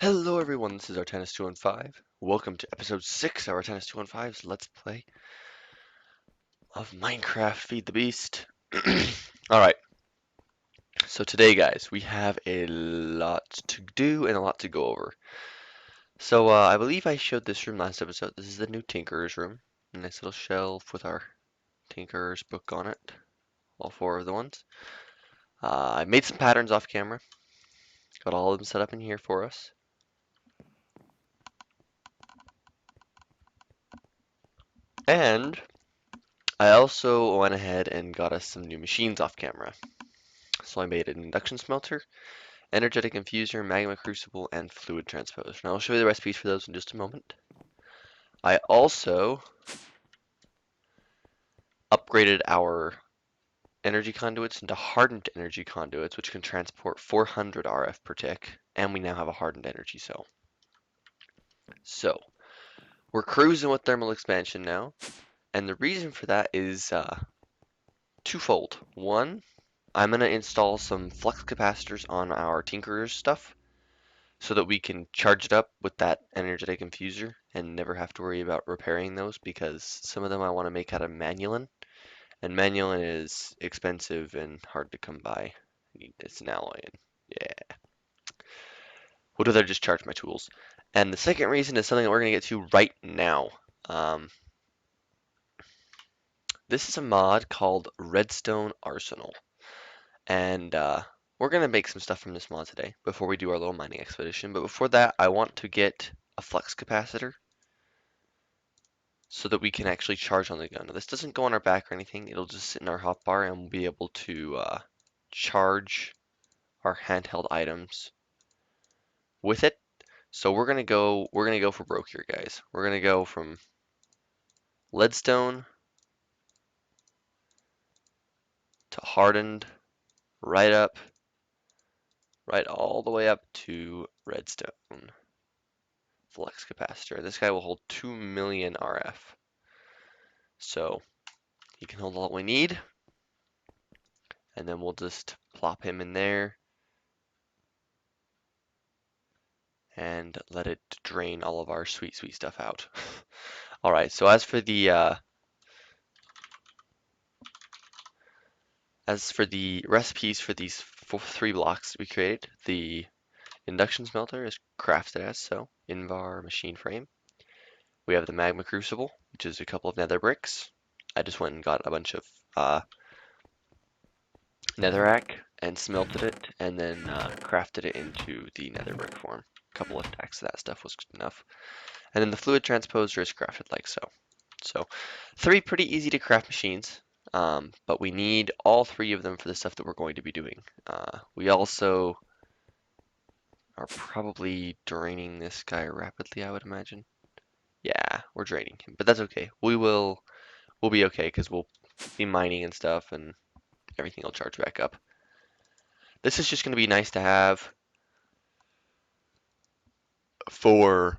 Hello everyone, this is Artanis215. Welcome to episode 6 of Artanis215's Let's Play of Minecraft Feed the Beast. Alright, so today guys, we have a lot to do and a lot to go over. So I believe I showed this room last episode. This is the new Tinkerer's room. A nice little shelf with our Tinkerer's book on it. All four of the ones. I made some patterns off camera. Got all of them set up in here for us. And I also went ahead and got us some new machines off camera. So I made an induction smelter, energetic infuser, magma crucible, and fluid transposer. Now I'll show you the recipes for those in just a moment. I also upgraded our energy conduits into hardened energy conduits, which can transport 400 RF per tick, and we now have a hardened energy cell. So we're cruising with thermal expansion now, and the reason for that is twofold. One, I'm going to install some flux capacitors on our Tinkerer's stuff so that we can charge it up with that energetic infuser and never have to worry about repairing those, because some of them I want to make out of manulin, and manulin is expensive and hard to come by. It's an alloy, and yeah. Would rather just charge my tools. And the second reason is something that we're going to get to right now. This is a mod called Redstone Arsenal. And we're going to make some stuff from this mod today before we do our little mining expedition. But before that, I want to get a flux capacitor so that we can actually charge on the gun. Now, this doesn't go on our back or anything. It'll just sit in our hotbar and we'll be able to charge our handheld items with it. So we're gonna go for broke here, guys. We're gonna go from leadstone to hardened, right all the way up to redstone. Flux capacitor. This guy will hold 2 million RF. So he can hold all we need. And then we'll just plop him in there and let it drain all of our sweet stuff out. All right, so as for the recipes for these three blocks we created, the induction smelter is crafted as so, invar machine frame. We have the magma crucible, which is a couple of nether bricks. I just went and got a bunch of netherrack and smelted it, and then crafted it into the nether brick form. A couple of stacks of that stuff was good enough. And then the fluid transposer is crafted like so. So, three pretty easy to craft machines, but we need all three of them for the stuff that we're going to be doing. We also are probably draining this guy rapidly, I would imagine. Yeah, we're draining him, but that's okay. We'll be okay because we'll be mining and stuff, and everything will charge back up. This is just going to be nice to have for.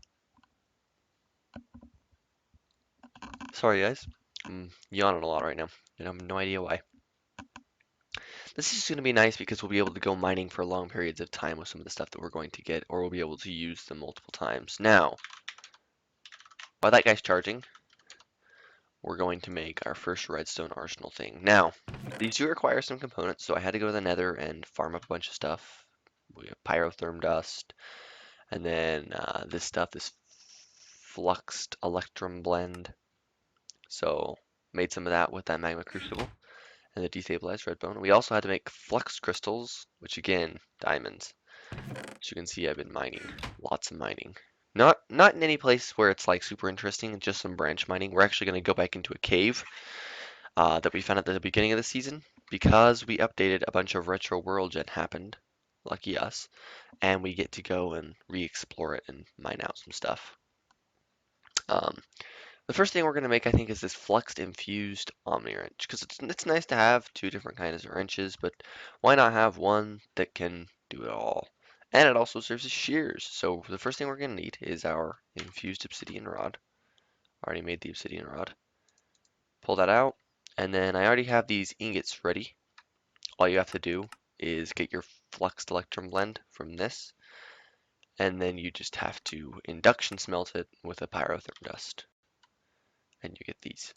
Sorry, guys. I'm yawning a lot right now, and I have no idea why. This is going to be nice because we'll be able to go mining for long periods of time with some of the stuff that we're going to get, or we'll be able to use them multiple times. Now, while that guy's charging, we're going to make our first redstone arsenal thing. Now, these do require some components, so I had to go to the nether and farm up a bunch of stuff. We have pyrotherm dust, and then this stuff, this fluxed electrum blend. So, made some of that with that magma crucible and the destabilized redbone. We also had to make flux crystals, which again, diamonds. As you can see, I've been mining, lots of mining. Not in any place where it's like super interesting, just some branch mining. We're actually going to go back into a cave that we found at the beginning of the season because we updated a bunch of retro world gen happened. Lucky us. And we get to go and re-explore it and mine out some stuff. The first thing we're going to make, I think, is this fluxed infused omni wrench, because it's nice to have two different kinds of wrenches, but why not have one that can do it all? And it also serves as shears. So the first thing we're going to need is our infused obsidian rod. Already made the obsidian rod. Pull that out, and then I already have these ingots ready. All you have to do is get your fluxed electrum blend from this, and then you just have to induction smelt it with a pyrotherm dust, and you get these.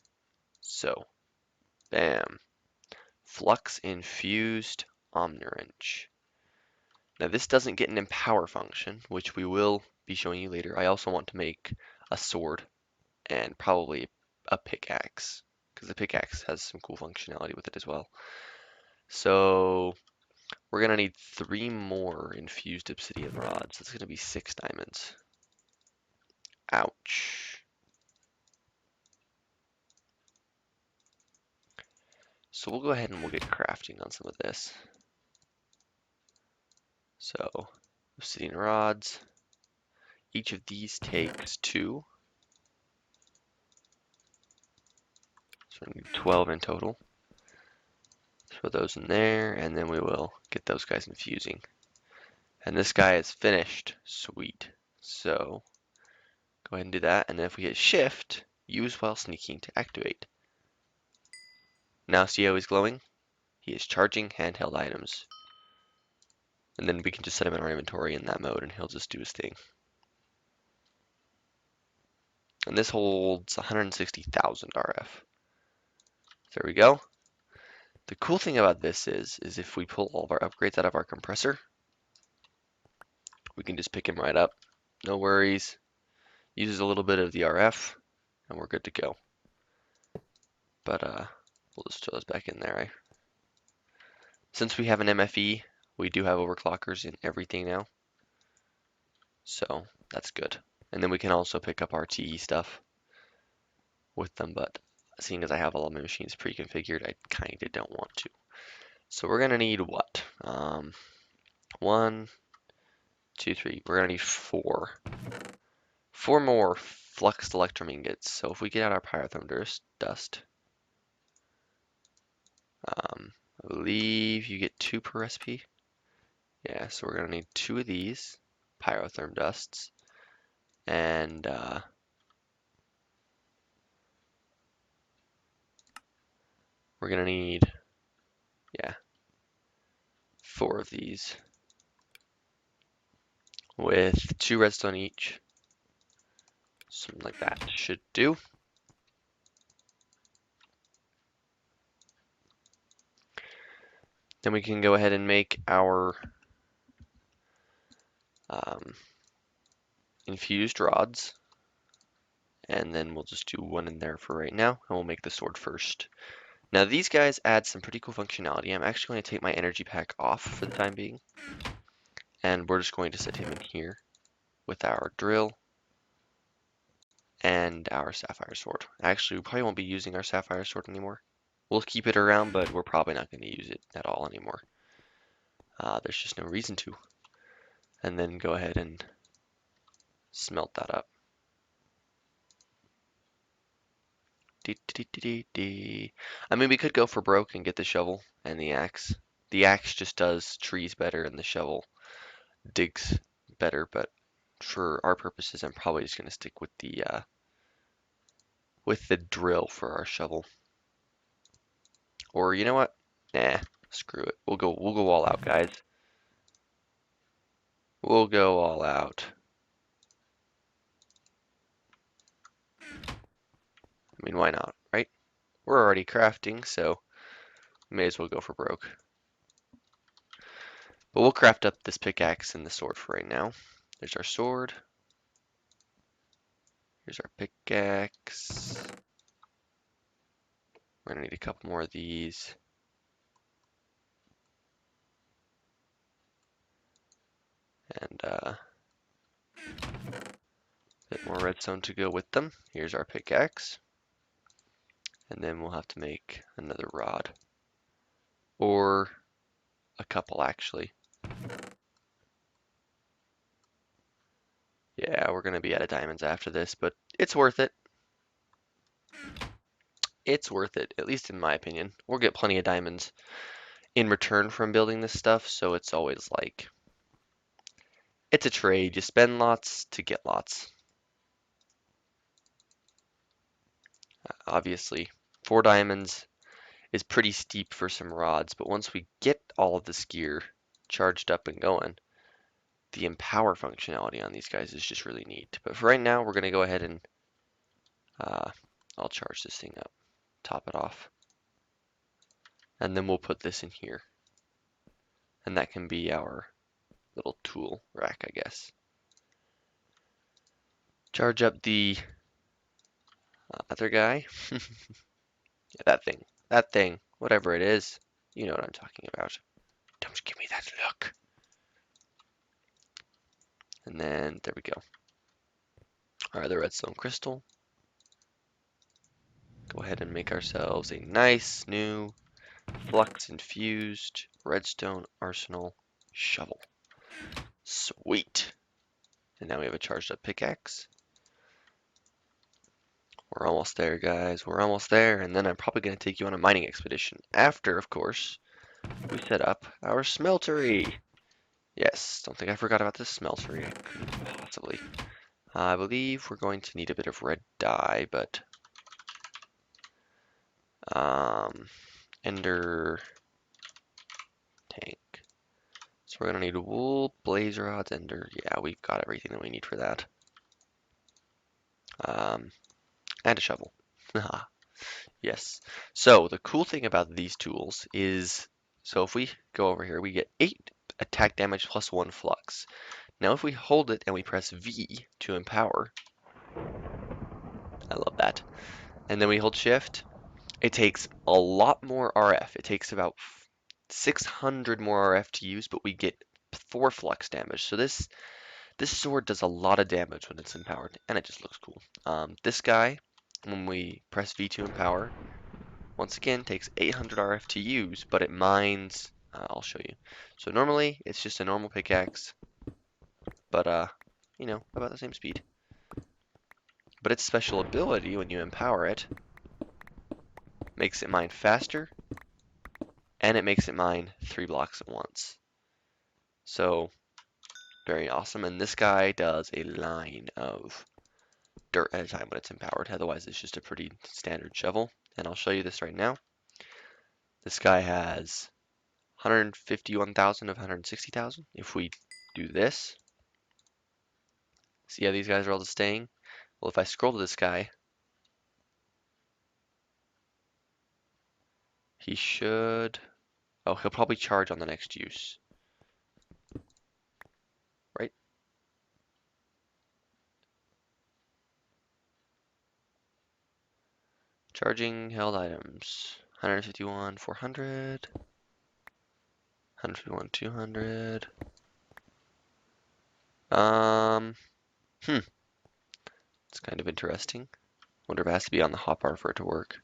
So, bam, flux infused omni-wrench. Now this doesn't get an empower function, which we will be showing you later. I also want to make a sword and probably a pickaxe, because the pickaxe has some cool functionality with it as well. So we're gonna need 3 more infused obsidian rods. That's gonna be 6 diamonds. Ouch. So we'll go ahead and we'll get crafting on some of this. So obsidian rods. Each of these takes 2. So we need 12 in total. Throw those in there, and then we will get those guys infusing. And this guy is finished. Sweet. So go ahead and do that, and then if we hit shift, use while sneaking to activate. Now see how he's glowing? He is charging handheld items. And then we can just set him in our inventory in that mode, and he'll just do his thing. And this holds 160,000 RF. There we go. The cool thing about this is if we pull all of our upgrades out of our compressor, we can just pick him right up. No worries. Uses a little bit of the RF, and we're good to go. But we'll just throw those back in there, right? Since we have an MFE, we do have overclockers in everything now. So that's good. And then we can also pick up our TE stuff with them, but seeing as I have all of my machines pre-configured, I kind of don't want to. So we're gonna need what? 1, 2, 3. We're gonna need 4. 4 more fluxed electrum ingots. So if we get out our pyrotherm dust, I believe you get 2 per recipe. Yeah, so we're gonna need 2 of these pyrotherm dusts, and we're gonna need, yeah, 4 of these with 2 redstone each. Something like that should do. Then we can go ahead and make our infused rods, and then we'll just do 1 in there for right now, and we'll make the sword first. Now these guys add some pretty cool functionality. I'm actually going to take my energy pack off for the time being, and we're just going to set him in here with our drill and our sapphire sword. Actually, we probably won't be using our sapphire sword anymore. We'll keep it around, but we're probably not going to use it at all anymore. There's just no reason to. And then go ahead and smelt that up. I mean, we could go for broke and get the shovel and the axe. The axe just does trees better and the shovel digs better, but for our purposes, I'm probably just going to stick with the drill for our shovel. Or you know what? Nah, screw it. We'll go all out, guys. We'll go all out. I mean, why not, right? We're already crafting, so we may as well go for broke. But we'll craft up this pickaxe and the sword for right now. There's our sword. Here's our pickaxe. We're gonna need a couple more of these. And a bit more redstone to go with them. Here's our pickaxe. And then we'll have to make another rod. Or a couple, actually. Yeah, we're gonna be out of diamonds after this, but it's worth it. It's worth it, at least in my opinion. We'll get plenty of diamonds in return from building this stuff, so it's always like, it's a trade. You spend lots to get lots. Obviously, 4 diamonds is pretty steep for some rods, but once we get all of this gear charged up and going, the empower functionality on these guys is just really neat. But for right now, we're going to go ahead and I'll charge this thing up, top it off, and then we'll put this in here. And that can be our little tool rack, I guess. Charge up the other guy. Yeah, that thing, whatever it is. You know what I'm talking about. Don't give me that look. And then there we go. All right, the redstone crystal. Go ahead and make ourselves a nice new flux infused redstone arsenal shovel. Sweet. And now we have a charged up pickaxe. We're almost there, guys. We're almost there. And then I'm probably going to take you on a mining expedition. After, of course, we set up our smeltery. Yes, don't think I forgot about this smeltery. Couldn't possibly. I believe we're going to need a bit of red dye, but ender tank. So we're gonna need wool, blaze rods, ender. Yeah, we've got everything that we need for that. And a shovel. Yes. So the cool thing about these tools is, so if we go over here, we get 8 attack damage plus 1 flux. Now if we hold it and we press V to empower, I love that, and then we hold shift, it takes a lot more RF. It takes about 600 more RF to use, but we get 4 flux damage. So this sword does a lot of damage when it's empowered, and it just looks cool. This guy, when we press V to empower, once again takes 800 RF to use, but it mines. I'll show you. So normally it's just a normal pickaxe, but you know, about the same speed. But its special ability, when you empower it, makes it mine faster, and it makes it mine 3 blocks at once. So very awesome. And this guy does a line of dirt at a time when it's empowered. Otherwise, it's just a pretty standard shovel. And I'll show you this right now. This guy has 151,000 of 160,000. If we do this, see how these guys are all just staying? Well, if I scroll to this guy, he should, oh, he'll probably charge on the next use, right? Charging held items, 151, 400, 151, 200. It's kind of interesting. Wonder if it has to be on the hotbar for it to work.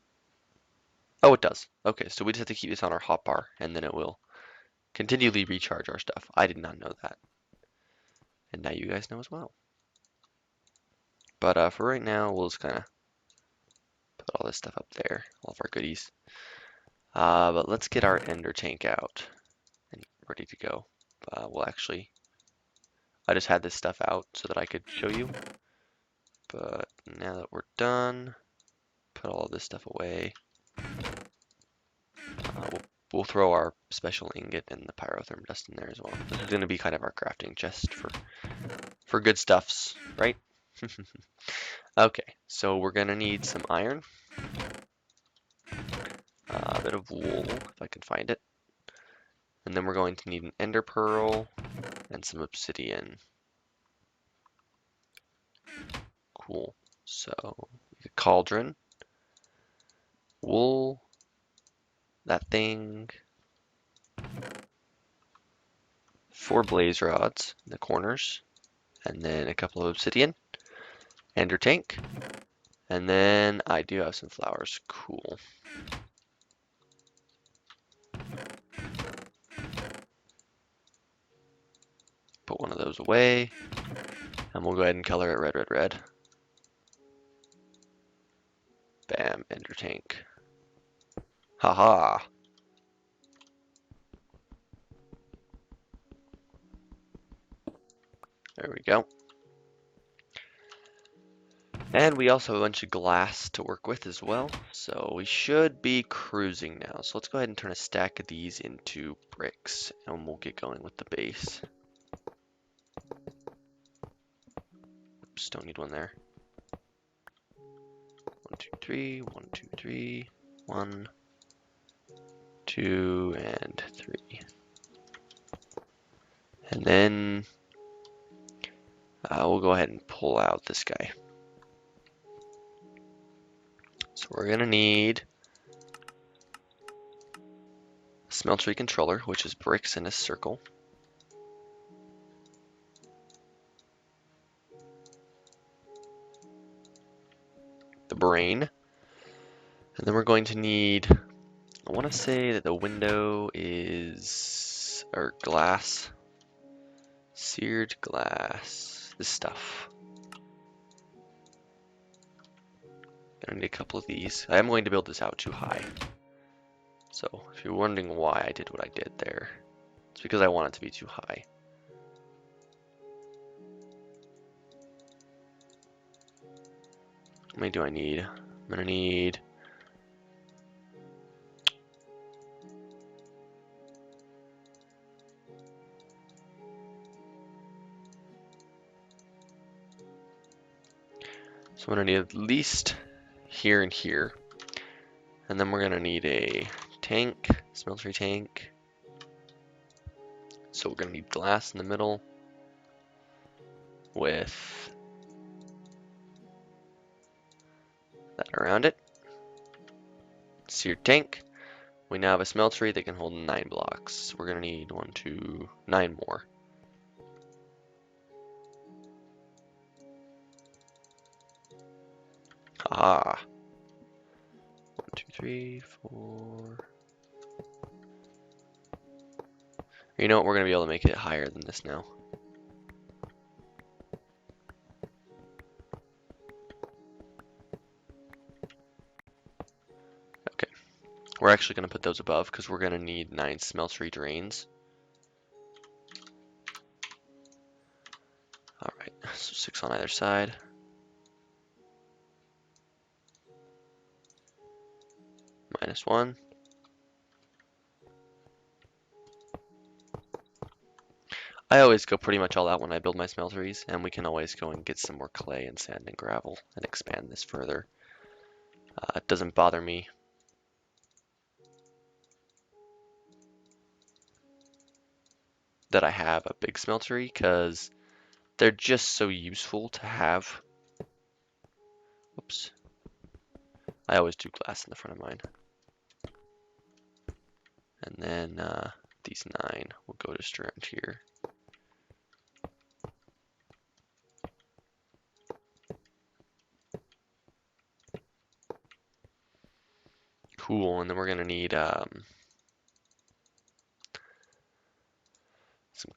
Oh, it does. Okay, so we just have to keep this on our hotbar, and then it will continually recharge our stuff. I did not know that. And now you guys know as well. But for right now, we'll just kind of put all this stuff up there, all of our goodies. But let's get our ender tank out and ready to go. We'll actually, I just had this stuff out so that I could show you. But now that we're done, put all of this stuff away. We'll throw our special ingot and the pyrotherm dust in there as well. This is going to be kind of our crafting chest for good stuffs, right? Okay, so we're going to need some iron, a bit of wool, if I can find it, and then we're going to need an ender pearl and some obsidian. Cool. So, a cauldron, wool, that thing, 4 blaze rods in the corners, and then a couple of obsidian, ender tank, and then I do have some flowers. Cool. Put one of those away, and we'll go ahead and color it red, red, red. Bam, ender tank. Haha. There we go. And we also have a bunch of glass to work with as well, so we should be cruising now. So let's go ahead and turn a stack of these into bricks, and we'll get going with the base. Oops, don't need one there. 1, 2, 3, 1, 2, 3, 1, 2, and 3. And then we'll go ahead and pull out this guy. So we're gonna need a smeltery controller, which is bricks in a circle. The brain. And then we're going to need, I want to say that the window is, or glass, seared glass, this stuff. Gonna need a couple of these. I am going to build this out too high. So if you're wondering why I did what I did there, it's because I want it to be too high. How many do I need? I'm gonna need so I'm gonna need at least here and here. And then we're gonna need a tank, smeltery tank. So we're gonna need glass in the middle with that around it. Seared tank. We now have a smeltery that can hold 9 blocks. We're gonna need 1, 2, 9 more. Ah. 1, 2, 3, 4. You know what? We're gonna be able to make it higher than this now. Okay. We're actually gonna put those above because we're gonna need 9 smeltery drains. Alright, so 6 on either side. -1. I always go pretty much all out when I build my smelteries, and we can always go and get some more clay and sand and gravel and expand this further. It doesn't bother me that I have a big smeltery because they're just so useful to have. Whoops. I always do glass in the front of mine. And then these 9 will go just around here. Cool, and then we're gonna need some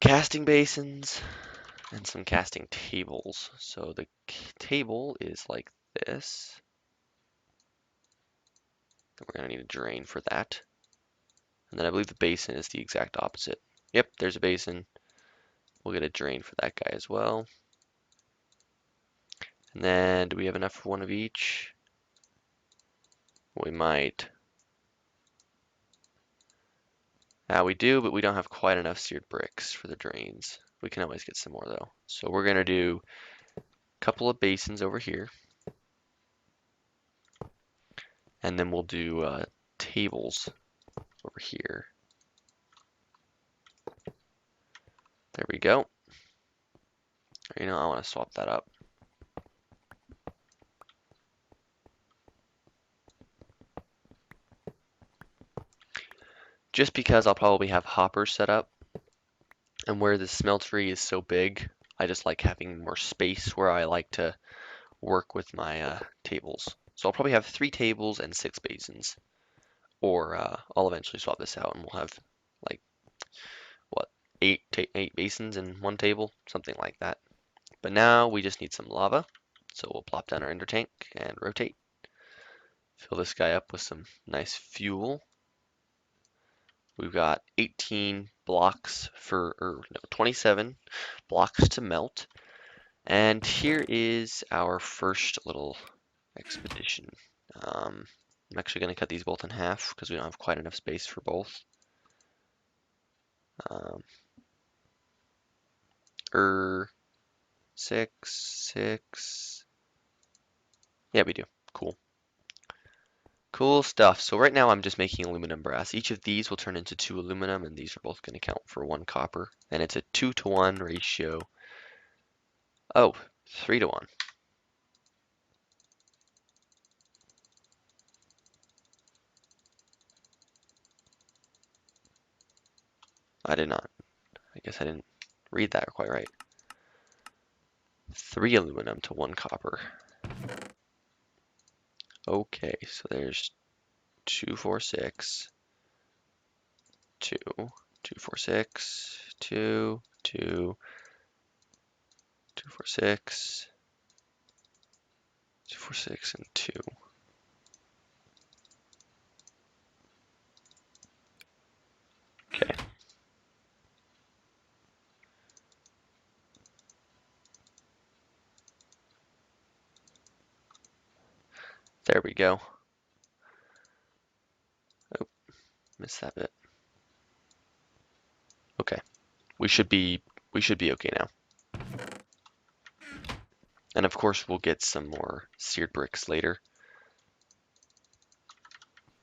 casting basins and some casting tables. So the table is like this. And we're gonna need a drain for that. And then I believe the basin is the exact opposite. Yep, there's a basin. We'll get a drain for that guy as well. And then do we have enough for one of each? We might. We do, but we don't have quite enough seared bricks for the drains. We can always get some more though. So we're gonna do a couple of basins over here. And then we'll do tables over here. There we go. You know, I want to swap that up. Just because I'll probably have hoppers set up. And where the smeltery is so big, I just like having more space where I like to work with my tables. So I'll probably have 3 tables and 6 basins. Or I'll eventually swap this out and we'll have like, what, 8 basins in one table? Something like that. But now we just need some lava. So we'll plop down our ender tank and rotate. Fill this guy up with some nice fuel. We've got 18 blocks for, or no, 27 blocks to melt. And here is our first little expedition. I'm actually going to cut these both in half because we don't have quite enough space for both. Er, 6. Yeah, we do. Cool. Cool stuff. So right now I'm just making aluminum brass. Each of these will turn into 2 aluminum, and these are both going to count for 1 copper. And it's a 2-to-1 ratio. Oh, 3-to-1. I did not. I guess I didn't read that quite right. 3 aluminum to 1 copper. Okay, so there's 2, 4, 6. 2, 2, 4, 6, 2, 2, 2, 4, 6, 2, 4, 6, and 2. Okay. There we go. Oh, missed that bit. Okay. We should be okay now. And of course we'll get some more seared bricks later.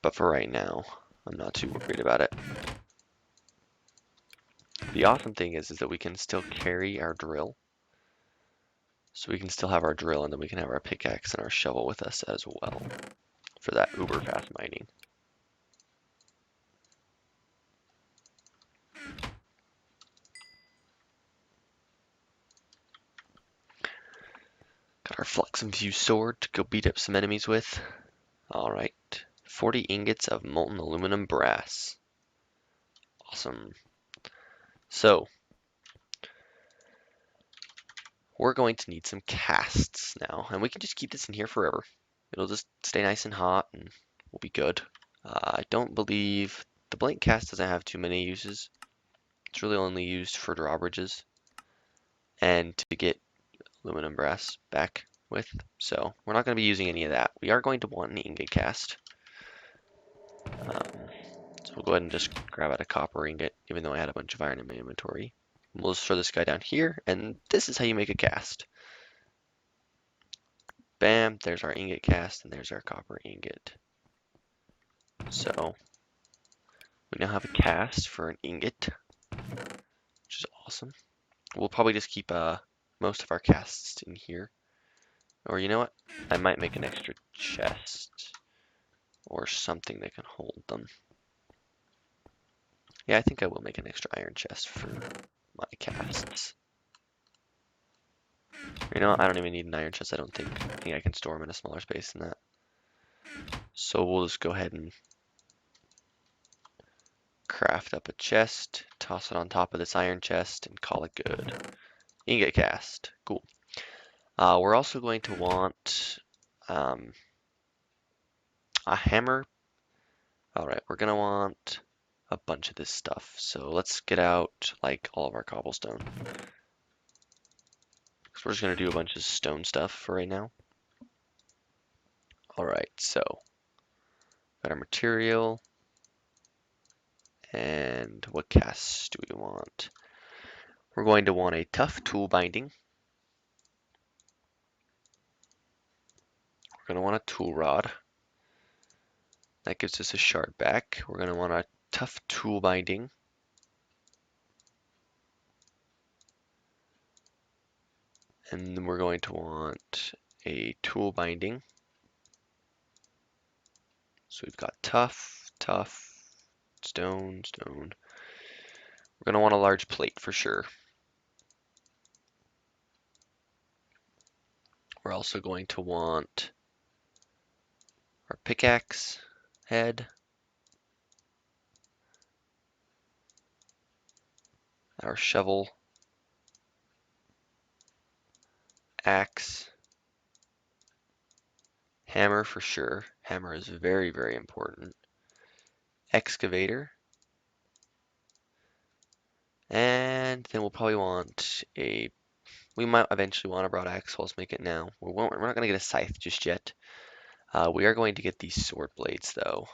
But for right now, I'm not too worried about it. The awesome thing is that we can still carry our drill. So we can still have our drill, and then we can have our pickaxe and our shovel with us as well for that uber fast mining. Got our flux infused sword to go beat up some enemies with. Alright, 40 ingots of molten aluminum brass. Awesome. So, we're going to need some casts now, and we can just keep this in here forever. It'll just stay nice and hot, and we'll be good. I don't believe the blank cast doesn't have too many uses. It's really only used for drawbridges and to get aluminum brass back with. So we're not going to be using any of that. We are going to want an ingot cast. So we'll go ahead and just grab out a copper ingot, even though I had a bunch of iron in my inventory. We'll just throw this guy down here, and this is how you make a cast. Bam, there's our ingot cast, and there's our copper ingot. So we now have a cast for an ingot, which is awesome. We'll probably just keep most of our casts in here. Or you know what? I might make an extra chest or something that can hold them. Yeah, I think I will make an extra iron chest for my casts. You know, I don't even need an iron chest, I don't think. I think I can store them in a smaller space than that. So we'll just go ahead and craft up a chest, toss it on top of this iron chest, and call it good. Ingot cast. Cool. We're also going to want a hammer. Alright, we're going to want a bunch of this stuff. So let's get out like all of our cobblestone. So we're just going to do a bunch of stone stuff for right now. Alright, so got our material. And what casts do we want? We're going to want a tough tool binding. We're going to want a tool rod. That gives us a shard back. We're going to want a tough tool binding. And then we're going to want a tool binding. So we've got tough, stone, stone. We're going to want a large plate for sure. We're also going to want our pickaxe head, our shovel, axe, hammer for sure. Hammer is very, very important. Excavator. And then we'll probably want we might eventually want a broad axe, so let's make it now. We're not going to get a scythe just yet. We are going to get these sword blades though.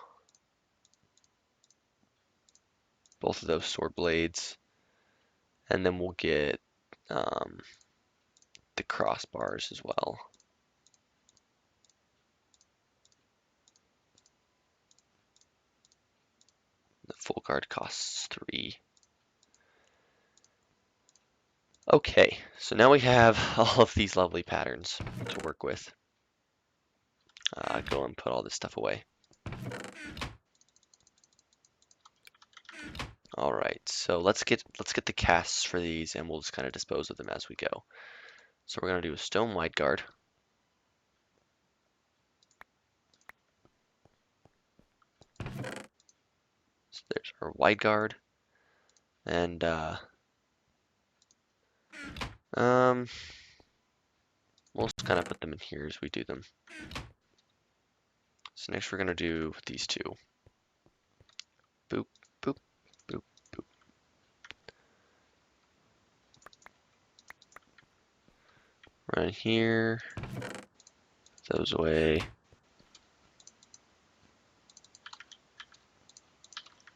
Both of those sword blades. And then we'll get the crossbars as well. The full guard costs 3. Okay, so now we have all of these lovely patterns to work with. Go and put all this stuff away. All right, so let's get the casts for these, and we'll just kind of dispose of them as we go. So we're gonna do a stone wide guard. So there's our wide guard, and we'll just kind of put them in here as we do them. So next we're gonna do these two. Boop, boop, boop, boop. Right here, those away.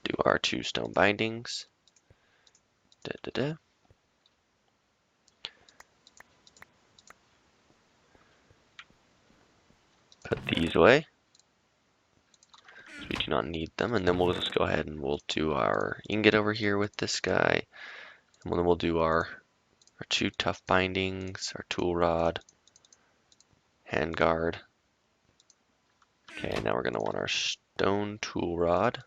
Do our 2 stone bindings. Da, da, da. Put these away. We do not need them, and then we'll just go ahead and we'll do our ingot over here with this guy, and then we'll do our 2 tough bindings, our tool rod, hand guard. Okay, now we're going to want our stone tool rod,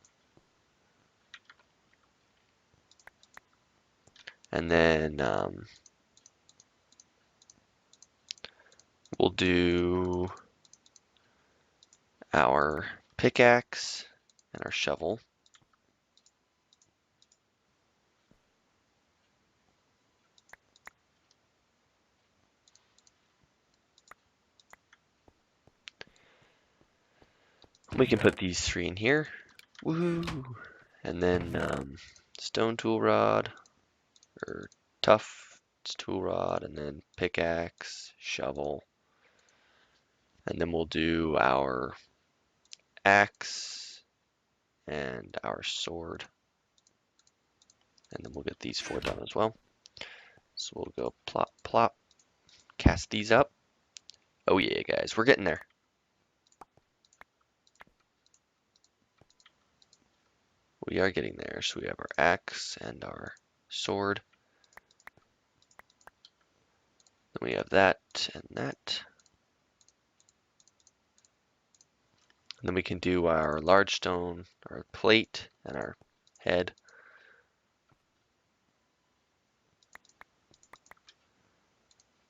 and then we'll do our pickaxe and our shovel. We can put these 3 in here. Woohoo! And then stone tool rod, or tough tool rod, and then pickaxe, shovel. And then we'll do our axe and our sword. And then we'll get these 4 done as well. So we'll go plop, plop, cast these up. Oh yeah, guys, we're getting there. We are getting there. So we have our axe and our sword. Then we have that and that. And then we can do our large stone, our plate, and our head.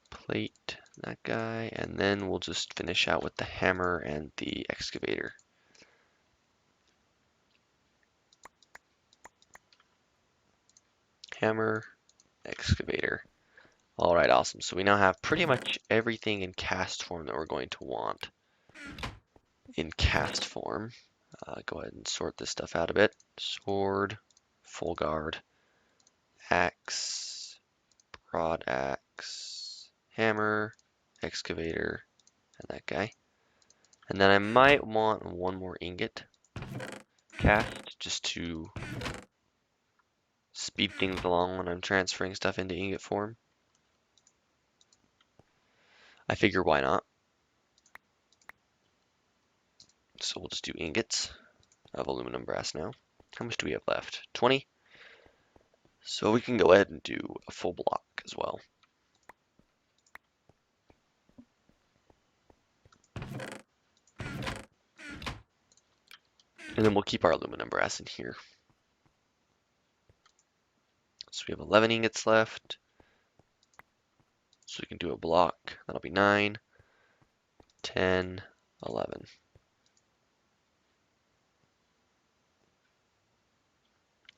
Plate, that guy, and then we'll just finish out with the hammer and the excavator. Hammer, excavator. All right, awesome. So we now have pretty much everything in cast form that we're going to want in cast form. Go ahead and sort this stuff out a bit. Sword, full guard, axe, broad axe, hammer, excavator, and that guy. And then I might want 1 more ingot cast just to speed things along when I'm transferring stuff into ingot form. I figure why not. So we'll just do ingots of aluminum brass now. How much do we have left? 20. So we can go ahead and do a full block as well. And then we'll keep our aluminum brass in here. So we have 11 ingots left. So we can do a block. That'll be 9, 10, 11.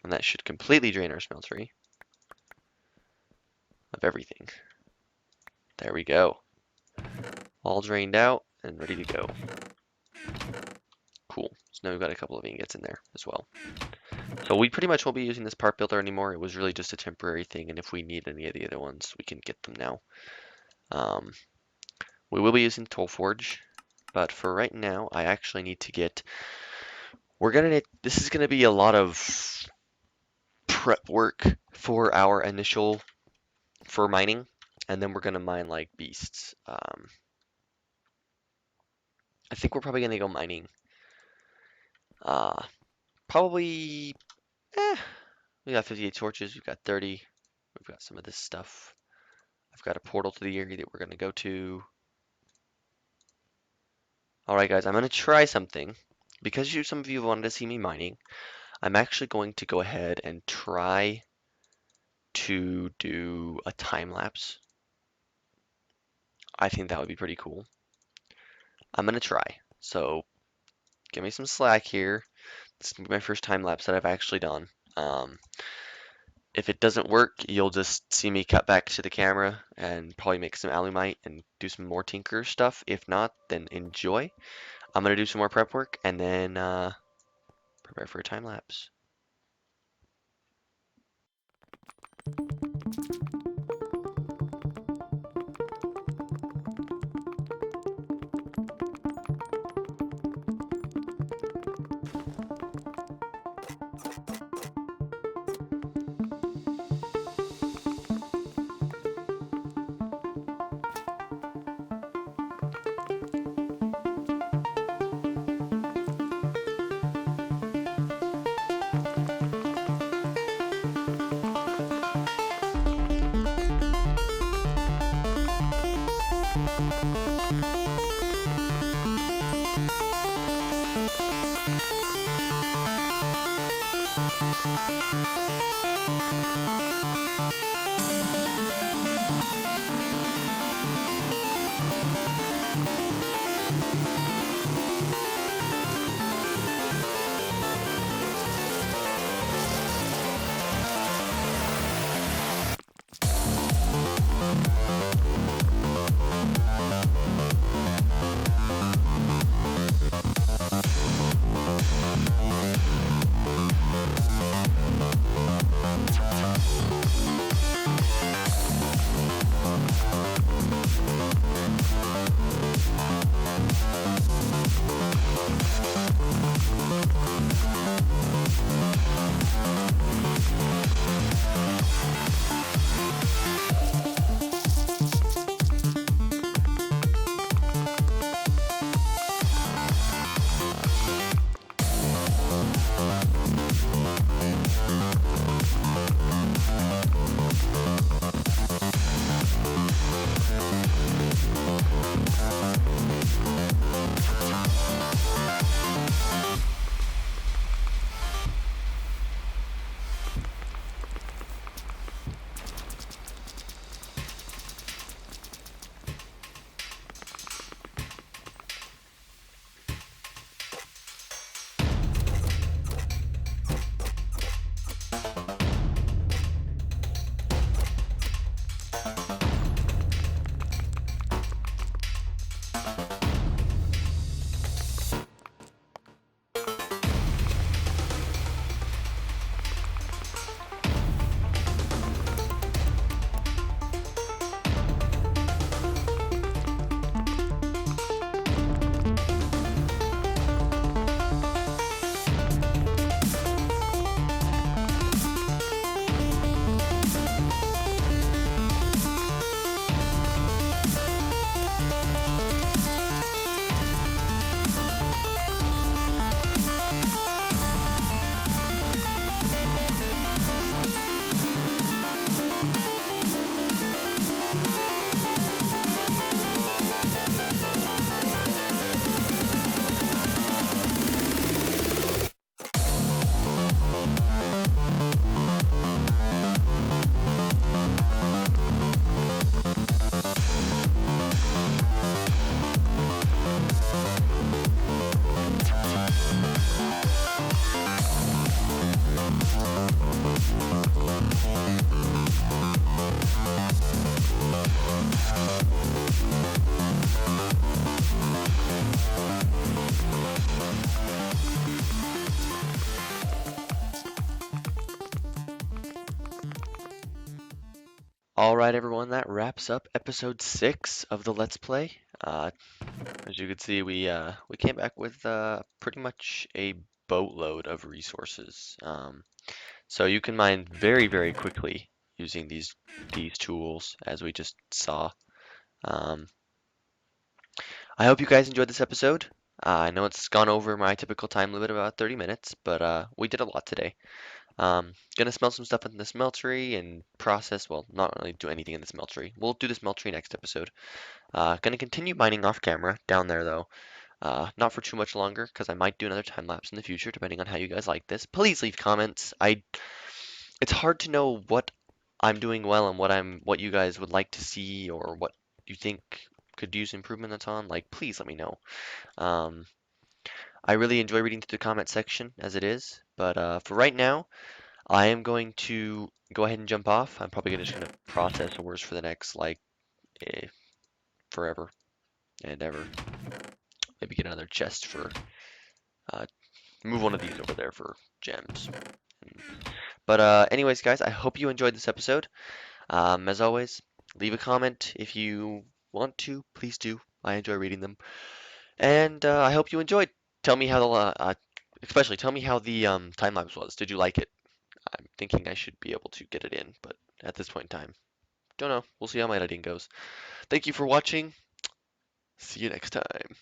And that should completely drain our smeltery of everything. There we go. All drained out and ready to go. Cool. So now we've got a couple of ingots in there as well. So we pretty much won't be using this part builder anymore. It was really just a temporary thing, and if we need any of the other ones, we can get them now. We will be using the Toll Forge, but for right now, I actually need to get... This is gonna be a lot of prep work for our initial, for mining. and then we're gonna mine like beasts. I think we're probably gonna go mining. Uh, Probably. We got 58 torches. We've got 30. We've got some of this stuff. I've got a portal to the area that we're gonna go to. All right, guys. I'm gonna try something because some of you wanted to see me mining. I'm actually going to go ahead and try to do a time lapse. I think that would be pretty cool. I'm gonna try. So give me some slack here. This is gonna be my first time lapse that I've actually done. If it doesn't work, you'll just see me cut back to the camera and probably make some alumite and do some more tinker stuff. If not, then enjoy. I'm gonna do some more prep work and then prepare for a time lapse. All right, everyone, that wraps up episode 6 of the Let's Play. As you can see, we came back with pretty much a boatload of resources. So you can mine very, very quickly using these tools as we just saw. Um, I hope you guys enjoyed this episode. I know it's gone over my typical time limit of about 30 minutes, but we did a lot today. Gonna smelt some stuff in the smeltery and process, well, not really do anything in the smeltery. We'll do the smeltery next episode. Gonna continue mining off camera down there though. Not for too much longer because I might do another time lapse in the future depending on how you guys like this. Please leave comments. It's hard to know what I'm doing well and what you guys would like to see or what you think could use improvements on. Like, please let me know. Um, I really enjoy reading through the comment section as it is, but for right now, I am going to go ahead and jump off. I'm probably just gonna process ores for the next like eh, forever and ever. Maybe get another chest for uh, move one of these over there for gems. But anyways, guys, I hope you enjoyed this episode. As always, leave a comment if you want to. Please do. I enjoy reading them, and I hope you enjoyed. Tell me how especially tell me how the time lapse was. Did you like it? I'm thinking I should be able to get it in, but at this point in time, don't know. We'll see how my editing goes. Thank you for watching. See you next time.